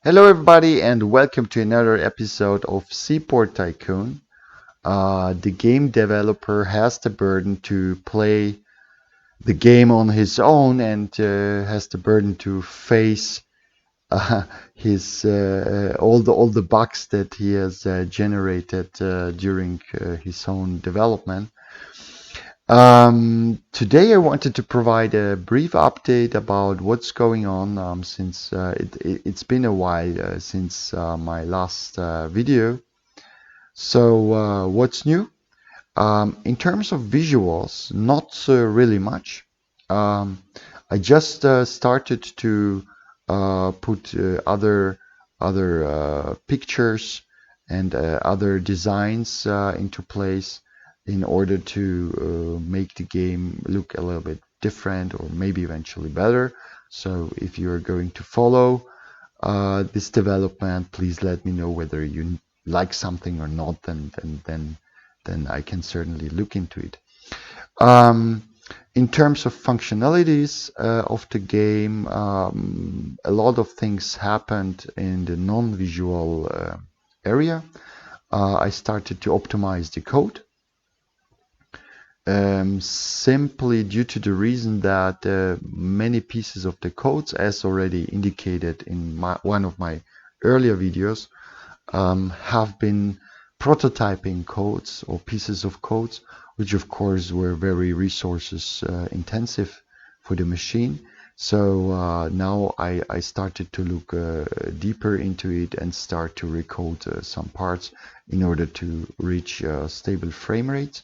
Hello, everybody, and welcome to another episode of SeaPort Tycoon. The game developer has the burden to play the game on his own and has the burden to face uh, his all the bugs that he has generated during his own development. Today I wanted to provide a brief update about what's going on since it's been a while since my last video. So what's new? In terms of visuals, not really much. Um, I just started to put other pictures and other designs into place in order to make the game look a little bit different or maybe eventually better. So if you're going to follow this development, please let me know whether you like something or not, and then I can certainly look into it. Um, in terms of functionalities of the game, a lot of things happened in the non-visual area. I started to optimize the code simply due to the reason that many pieces of the codes, as already indicated in one of my earlier videos, have been prototyping codes or pieces of codes, which of course were very resources intensive for the machine. So now I started to look deeper into it and start to recode some parts in order to reach stable frame rates.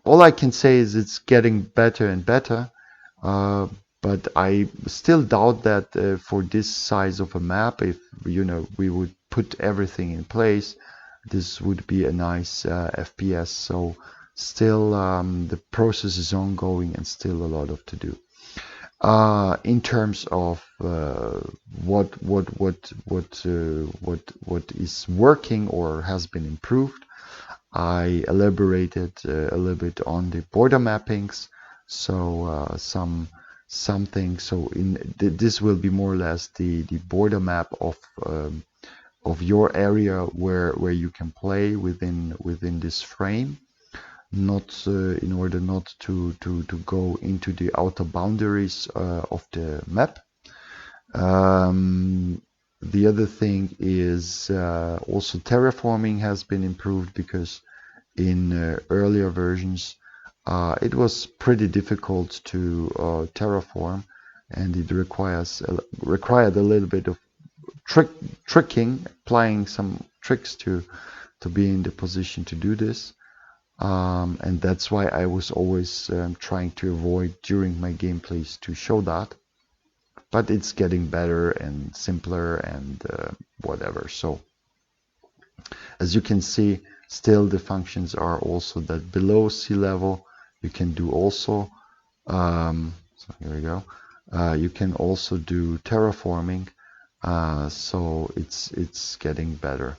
All I can say is it's getting better and better, uh, but I still doubt that for this size of a map, if we would put everything in place, this would be a nice FPS. So still the process is ongoing and still a lot of to do. In terms of what is working or has been improved, I elaborated a little bit on the border mappings. So something. So this will be more or less the border map of your area where you can play within this frame. Not in order not to go into the outer boundaries of the map. Um, the other thing is also terraforming has been improved because in earlier versions it was pretty difficult to terraform, and it required a little bit of tricking, applying some tricks to be in the position to do this. And that's why I was always trying to avoid during my gameplays to show that. But it's getting better and simpler and whatever. So as you can see, still the functions are also that below sea level you can do also. So here we go. You can also do terraforming. So it's getting better.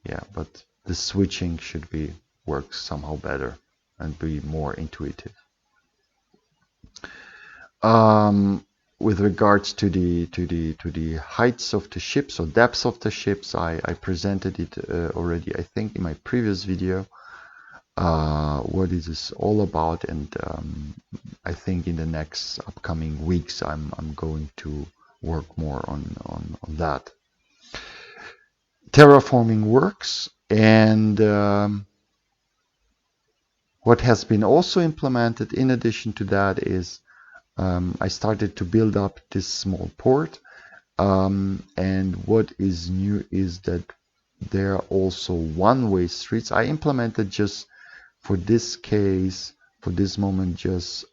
Yeah, but the switching should be work somehow better and be more intuitive. Um, with regards to the heights of the ships or depths of the ships, I presented it already, I think, in my previous video. What it is all about, and I think in the next upcoming weeks I'm going to work more on that. Terraforming works, and what has been also implemented in addition to that is I started to build up this small port, and what is new is that there are also one-way streets. I implemented just for this case, for this moment, just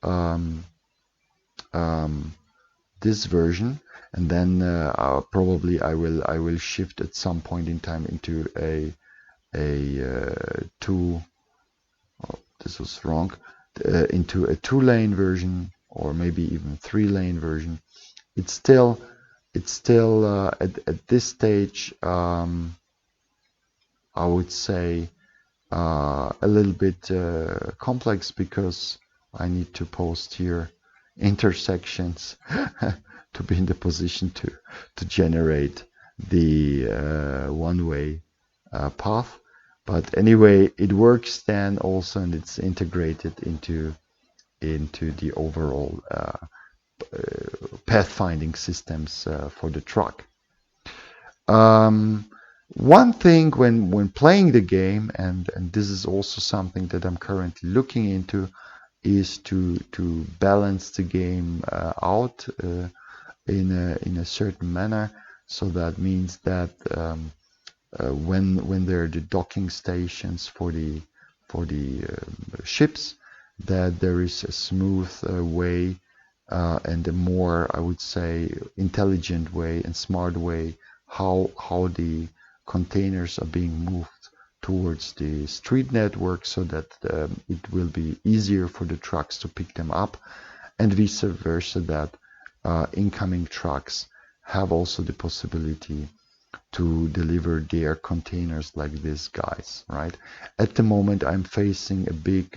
this version, and then probably I will shift at some point in time into a two. Oh, this was wrong. Into a two-lane version, or maybe even three-lane version. It's still at this stage. I would say a little bit complex because I need to post here intersections to be in the position to generate the one-way path. But anyway, it works then also, and it's integrated into the overall pathfinding systems for the truck. One thing when playing the game, and this is also something that I'm currently looking into, is to balance the game out in a certain manner. So that means that when there are the docking stations for the ships, that there is a smooth way and a more, I would say, intelligent way and smart way how the containers are being moved towards the street network, so that it will be easier for the trucks to pick them up, and vice versa, that incoming trucks have also the possibility to deliver their containers like these guys, right? At the moment, I'm facing a big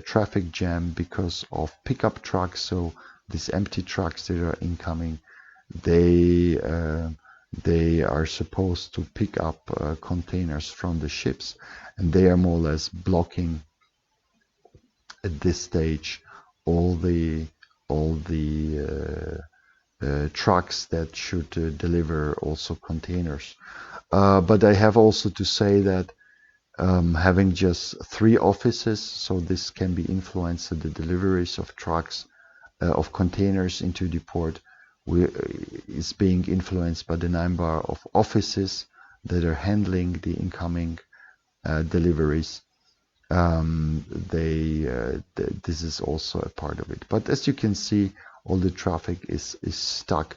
traffic jam because of pickup trucks. So these empty trucks that are incoming, they are supposed to pick up containers from the ships, and they are more or less blocking at this stage all the trucks that should deliver also containers. But I have also to say that having just 3 offices, so this can be influenced the deliveries of trucks, of containers into the port, is being influenced by the number of offices that are handling the incoming deliveries. This is also a part of it. But as you can see, all the traffic is stuck,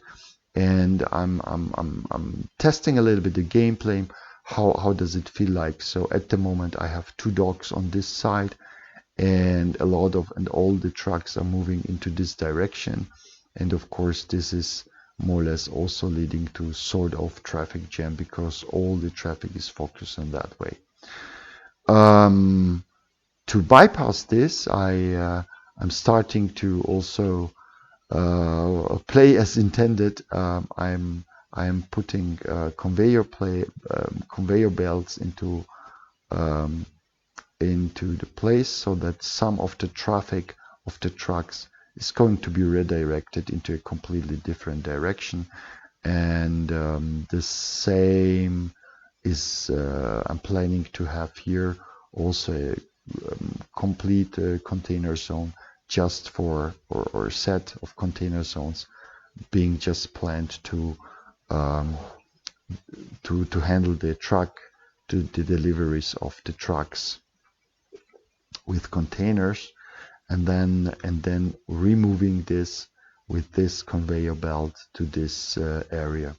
and I'm testing a little bit the gameplay. How does it feel like? So at the moment I have 2 docks on this side, and all the trucks are moving into this direction, and of course this is more or less also leading to sort of traffic jam, because all the traffic is focused on that way. To bypass this, I'm starting to also play as intended. I'm putting conveyor belts into the place, so that some of the traffic of the trucks is going to be redirected into a completely different direction. And the same is I'm planning to have here also a complete container zone just for, or set of container zones being just planned to handle the deliveries of the trucks with containers, and then removing this with this conveyor belt to this area.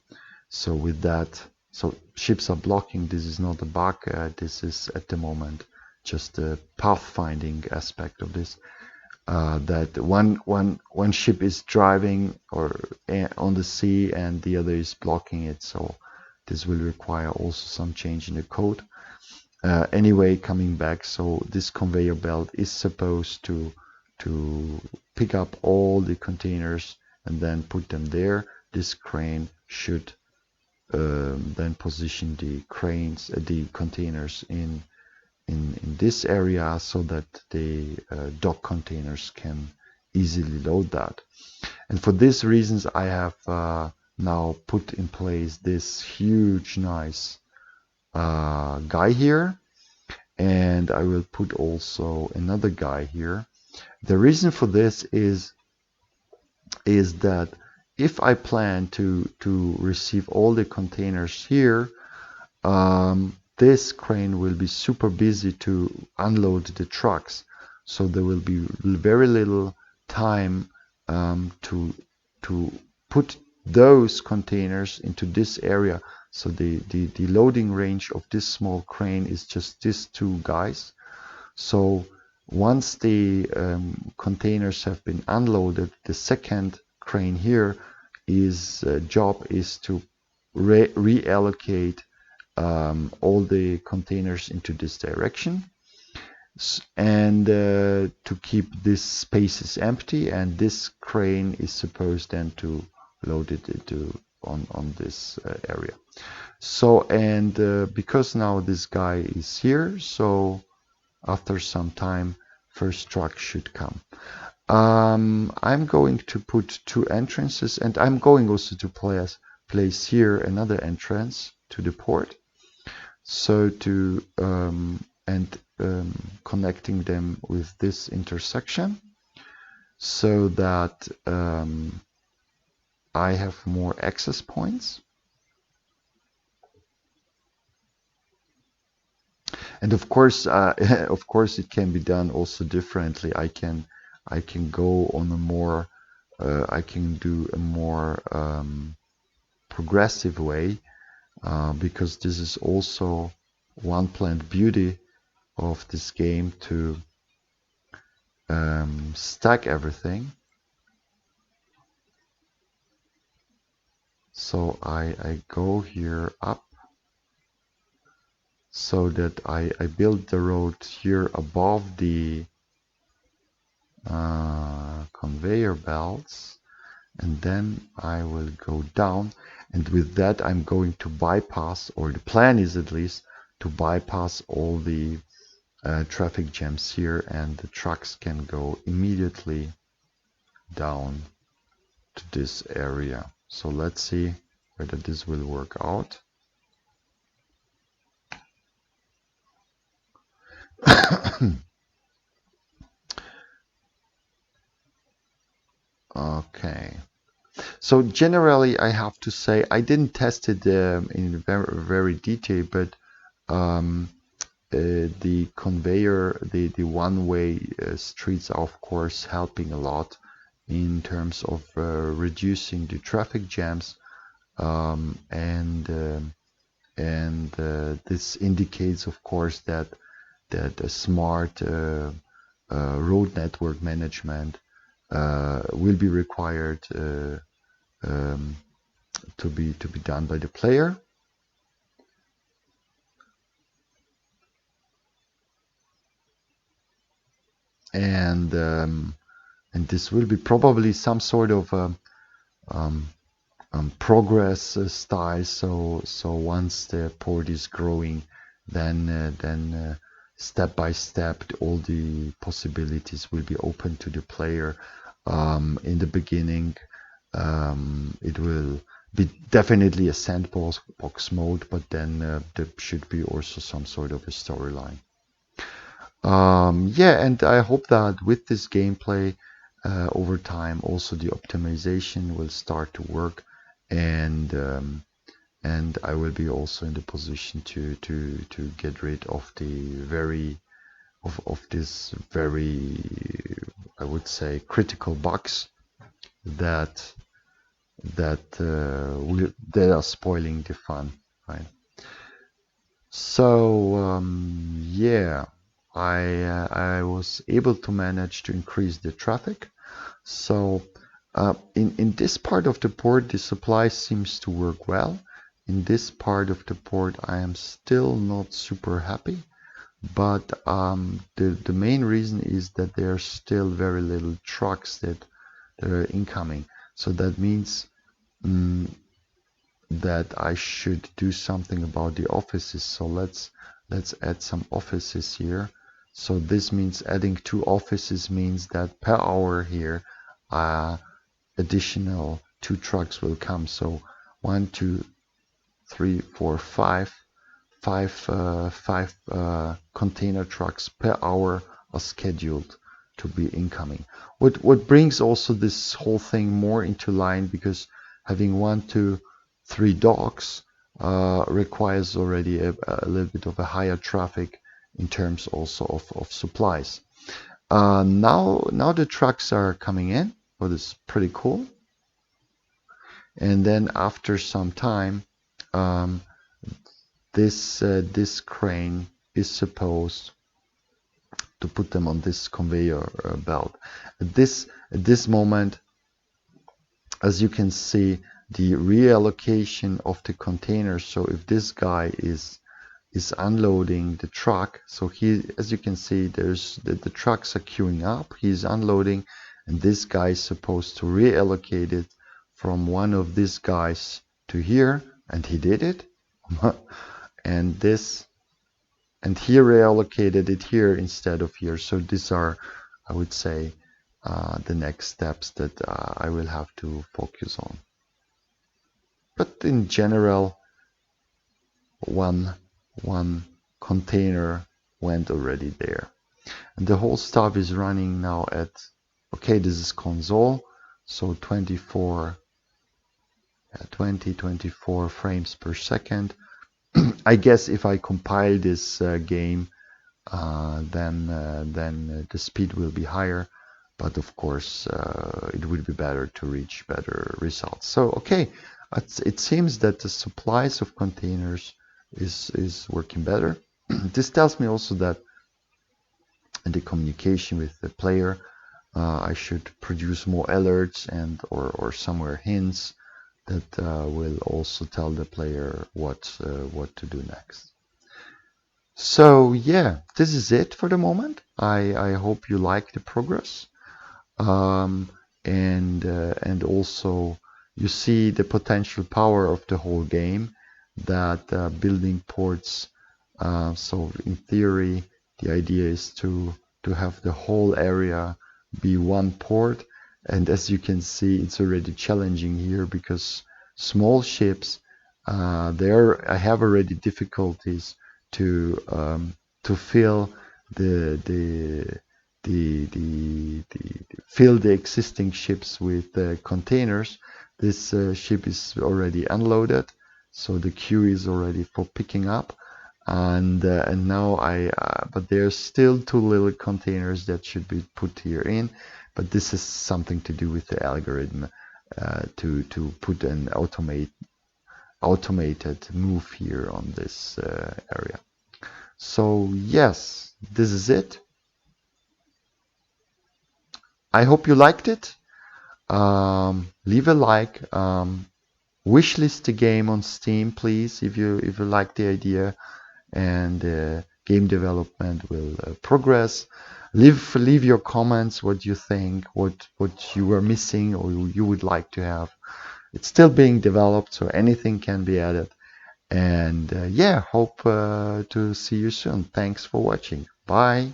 So with that, so ships are blocking. This is not a bug. This is at the moment just a pathfinding aspect of this. That one ship is driving or on the sea, and the other is blocking it. So this will require also some change in the code. Anyway, coming back, so this conveyor belt is supposed to pick up all the containers and then put them there. This crane should then position the containers in this area, so that the dock containers can easily load that. And for these reasons, I have now put in place this huge nice guy here, and I will put also another guy here. The reason for this is that if I plan to receive all the containers here, this crane will be super busy to unload the trucks, so there will be very little time to put those containers into this area. So the loading range of this small crane is just these 2 guys. So once the containers have been unloaded, the second crane here job is to reallocate all the containers into this direction. And to keep these spaces empty, and this crane is supposed then to load it into on this area. So, and because now this guy is here, so after some time first truck should come. I'm going to put two entrances, and I'm going also to place here another entrance to the port, so to connecting them with this intersection, so that I have more access points. And of course, it can be done also differently. I can go on a more I can do a more progressive way, because this is also one planned beauty of this game, to stack everything. So I go here up, so that I build the road here above the conveyor belts, and then I will go down, and with that I'm going to bypass, or the plan is at least to bypass all the traffic jams here, and the trucks can go immediately down to this area. So let's see whether this will work out. Okay. So generally, I have to say I didn't test it in very detail, but the conveyor, the one-way streets are of course helping a lot in terms of reducing the traffic jams, and this indicates, of course, that a smart road network management will be required to be done by the player. And this will be probably some sort of progress style. So once the port is growing, then step by step all the possibilities will be open to the player. In the beginning, it will be definitely a sandbox mode, but then there should be also some sort of a storyline. Yeah, and I hope that with this gameplay, over time, also the optimization will start to work, and I will be also in the position to get rid of this very, I would say, critical bugs that are spoiling the fun, right? So yeah, I was able to manage to increase the traffic. So in this part of the port, the supply seems to work well. In this part of the port, I am still not super happy, but the main reason is that there are still very little trucks that are incoming. So that means that I should do something about the offices. So let's add some offices here. So this means adding 2 offices means that per hour here additional 2 trucks will come. So 1, 2, 3, 4, 5 container trucks per hour are scheduled to be incoming. What brings also this whole thing more into line, because having 1, 2, 3 docks requires already a little bit of a higher traffic in terms also of supplies. Now the trucks are coming in, what is pretty cool. And then after some time, this crane is supposed to put them on this conveyor belt. At this moment, as you can see, the reallocation of the containers. So if this guy is is unloading the truck. So he, as you can see, there's the trucks are queuing up. He's unloading, and this guy is supposed to reallocate it from one of these guys to here, and he did it. And this, and he reallocated it here instead of here. So these are, I would say, the next steps that I will have to focus on. But in general, one container went already there, and the whole stuff is running now at, okay, this is console, so 24 frames per second. I guess if I compile this game, then the speed will be higher, but of course it would be better to reach better results. So okay, it seems that the supplies of containers is working better. This tells me also that in the communication with the player, I should produce more alerts and or somewhere hints that will also tell the player what to do next. So yeah, this is it for the moment. I hope you like the progress, and also you see the potential power of the whole game, that building ports. So in theory, the idea is to have the whole area be one port, and as you can see, it's already challenging here because small ships, there I have already difficulties to fill fill the existing ships with containers. This ship is already unloaded, so the queue is already for picking up, and now but there's still two little containers that should be put here in, but this is something to do with the algorithm to put an automated move here on this area. So yes, this is it. I hope you liked it. Leave a like. Wishlist the game on Steam, please, if you like the idea, and game development will progress. Leave your comments, what you think, what you were missing or you would like to have. It's still being developed, so anything can be added. And yeah, hope to see you soon. Thanks for watching. Bye.